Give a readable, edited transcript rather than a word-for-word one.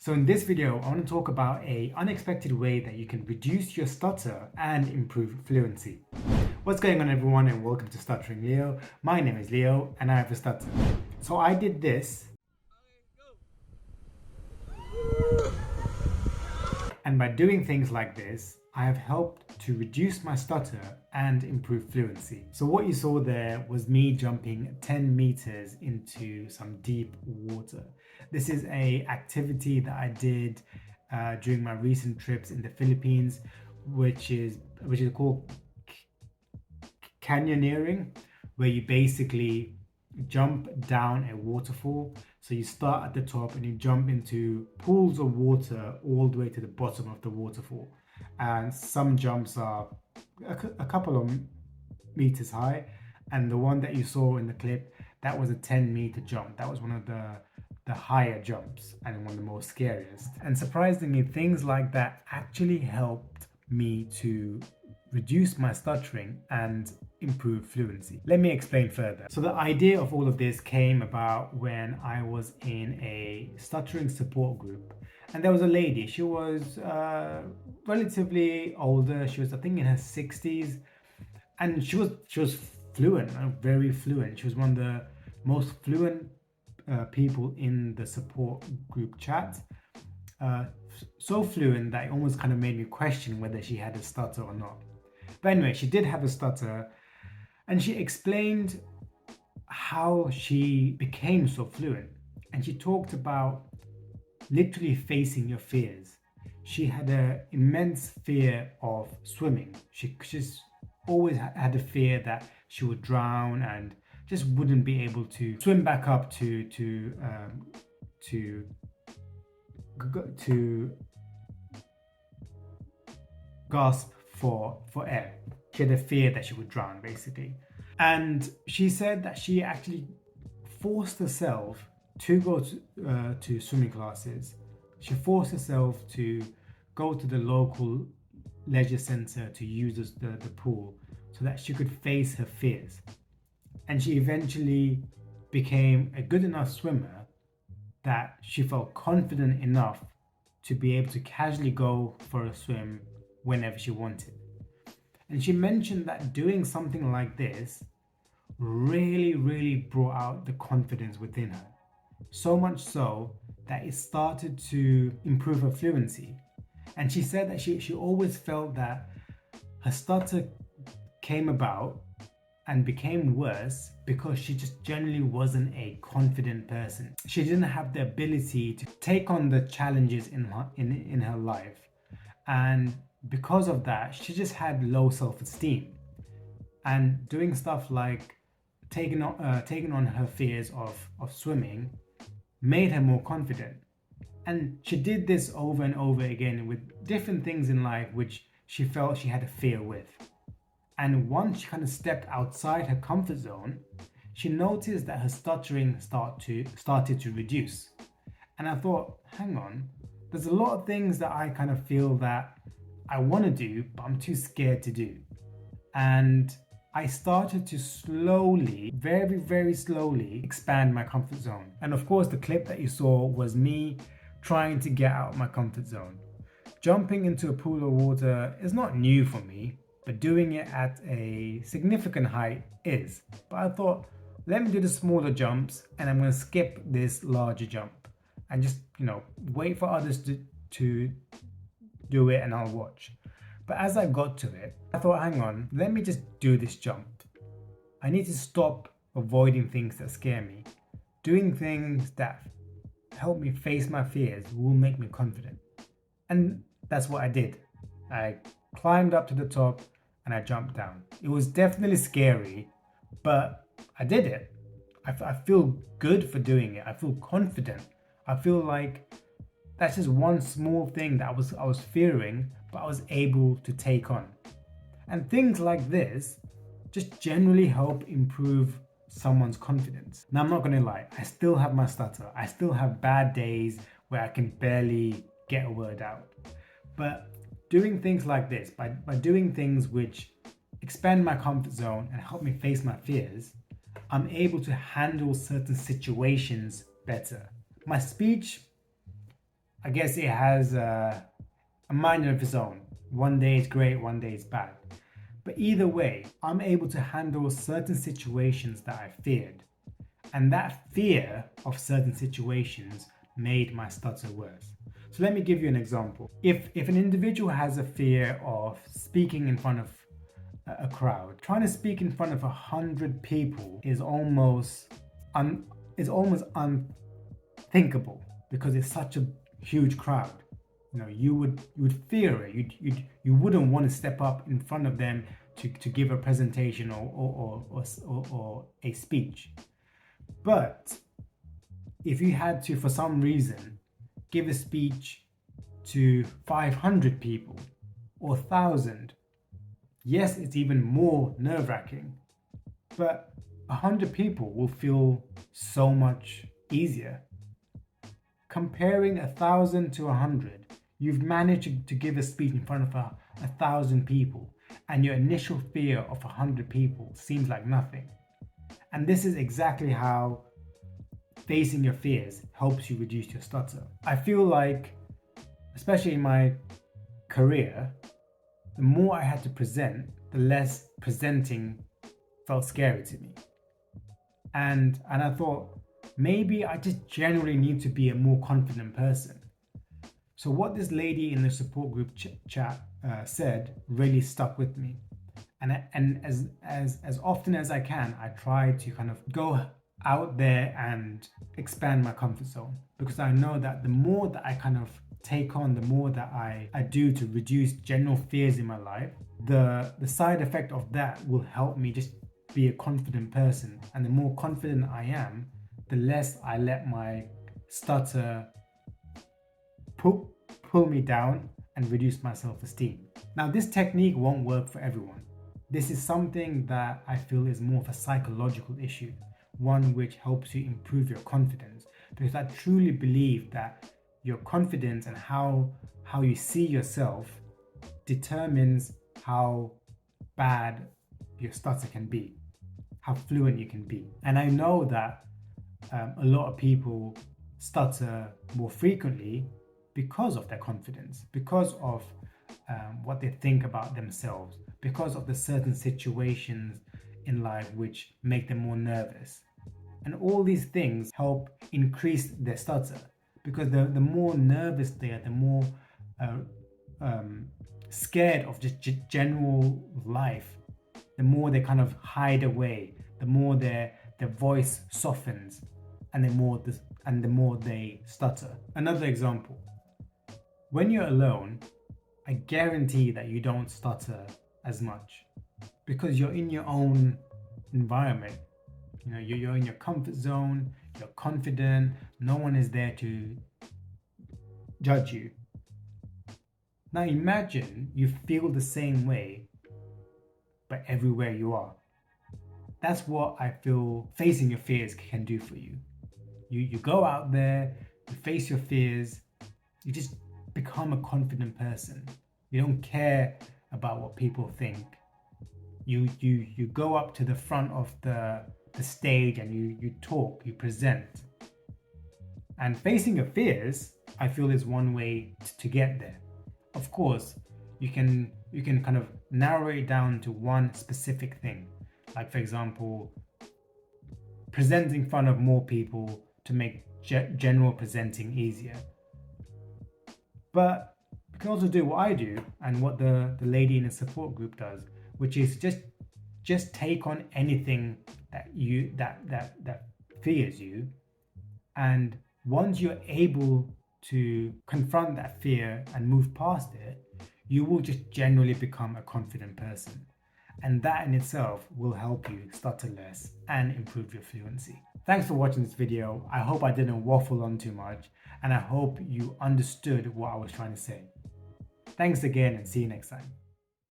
So in this video, I want to talk about an unexpected way that you can reduce your stutter and improve fluency. What's going on everyone, and welcome to Stuttering Leo. My name is Leo and I have a stutter. So I did this, and by doing things like this, I have helped to reduce my stutter and improve fluency. So what you saw there was me jumping 10 meters into some deep water. This is an activity that I did during my recent trips in the Philippines, which is called canyoneering, where you basically jump down a waterfall. So you start at the top and you jump into pools of water all the way to the bottom of the waterfall. And some jumps are a couple of meters high. And the one that you saw in the clip, that was a 10-meter jump. That was one of the higher jumps and one of the most scariest. And surprisingly, things like that actually helped me to reduce my stuttering and improve fluency. Let me explain further. So the idea of all of this came about when I was in a stuttering support group, and there was a lady. She was relatively older. She was, I think, in her 60s, and she was fluent, very fluent. She was one of the most fluent people in the support group chat. So fluent that it almost kind of made me question whether she had a stutter or not. But anyway, she did have a stutter, and she explained how she became so fluent. And she talked about literally facing your fears. She had an immense fear of swimming. She's always had a fear that she would drown and just wouldn't be able to swim back up to gasp for air. She had a fear that she would drown, basically. And she said that she actually forced herself to go to swimming classes. She forced herself to go to the local leisure center to use the pool so that she could face her fears. And she eventually became a good enough swimmer that she felt confident enough to be able to casually go for a swim whenever she wanted. And she mentioned that doing something like this really brought out the confidence within her. So much so that it started to improve her fluency. And she said that she always felt that her stutter came about and became worse because she just generally wasn't a confident person. She didn't have the ability to take on the challenges in her life. And because of that, she just had low self-esteem. And doing stuff like taking on her fears of swimming made her more confident. And she did this over and over again with different things in life which she felt she had a fear with. And once she kind of stepped outside her comfort zone, she noticed that her stuttering started to reduce. And I thought, hang on, there's a lot of things that I kind of feel that I want to do, but I'm too scared to do. And I started to slowly, very slowly expand my comfort zone. And of course, the clip that you saw was me trying to get out of my comfort zone. Jumping into a pool of water is not new for me, but doing it at a significant height is. But I thought, let me do the smaller jumps and I'm going to skip this larger jump and just, wait for others to do it and I'll watch. But as I got to it, I thought, hang on, let me just do this jump. I need to stop avoiding things that scare me. Doing things that help me face my fears will make me confident. And that's what I did. I climbed up to the top and I jumped down. It was definitely scary, but I did it. I feel good for doing it. I feel confident. I feel like that's just one small thing that I was fearing, but I was able to take on. And things like this just generally help improve someone's confidence. Now, I'm not going to lie, I still have my stutter. I still have bad days where I can barely get a word out. But doing things like this, by doing things which expand my comfort zone and help me face my fears, I'm able to handle certain situations better. My speech I guess it has a mind of its own. One day it's great, one day it's bad. But either way, I'm able to handle certain situations that I feared. And that fear of certain situations made my stutter worse. So let me give you an example. If an individual has a fear of speaking in front of a crowd, trying to speak in front of 100 people is almost unthinkable because it's such a huge crowd. You know, you would fear it. You wouldn't want to step up in front of them to give a presentation or a speech. But if you had to, for some reason, give a speech to 500 people or 1,000, yes, it's even more nerve-wracking, but 100 people will feel so much easier. Comparing 1,000 to 100, you've managed to give a speech in front of 1,000 people, and your initial fear of 100 people seems like nothing. And this is exactly how facing your fears helps you reduce your stutter. I feel like, especially in my career, the more I had to present, the less presenting felt scary to me. And I thought, maybe I just generally need to be a more confident person. So what this lady in the support group chat said really stuck with me. And as often as I can, I try to kind of go out there and expand my comfort zone, because I know that the more that I kind of take on, the more that I do to reduce general fears in my life, the side effect of that will help me just be a confident person. And the more confident I am, the less I let my stutter pull me down and reduce my self-esteem. Now, this technique won't work for everyone. This is something that I feel is more of a psychological issue, one which helps you improve your confidence, because I truly believe that your confidence and how you see yourself determines how bad your stutter can be, how fluent you can be. And I know that a lot of people stutter more frequently because of their confidence, because of what they think about themselves, because of the certain situations in life which make them more nervous. And all these things help increase their stutter, because the more nervous they are, the more scared of just general life, the more they kind of hide away, the more their voice softens, and the more they stutter. Another example, when you're alone, I guarantee that you don't stutter as much because you're in your own environment. You know, you're in your comfort zone, you're confident, no one is there to judge you. Now imagine you feel the same way, but everywhere you are. That's what I feel facing your fears can do for you. You go out there, you face your fears, you just become a confident person. You don't care about what people think. You go up to the front of the stage and you talk, you present. And facing your fears, I feel, is one way to get there. Of course, you can kind of narrow it down to one specific thing. Like, for example, presenting in front of more people to make general presenting easier. But you can also do what I do and what the lady in the support group does, which is just take on anything that fears you, and once you're able to confront that fear and move past it, you will just generally become a confident person. And that in itself will help you stutter less and improve your fluency. Thanks for watching this video. I hope I didn't waffle on too much, and I hope you understood what I was trying to say. Thanks again, and see you next time.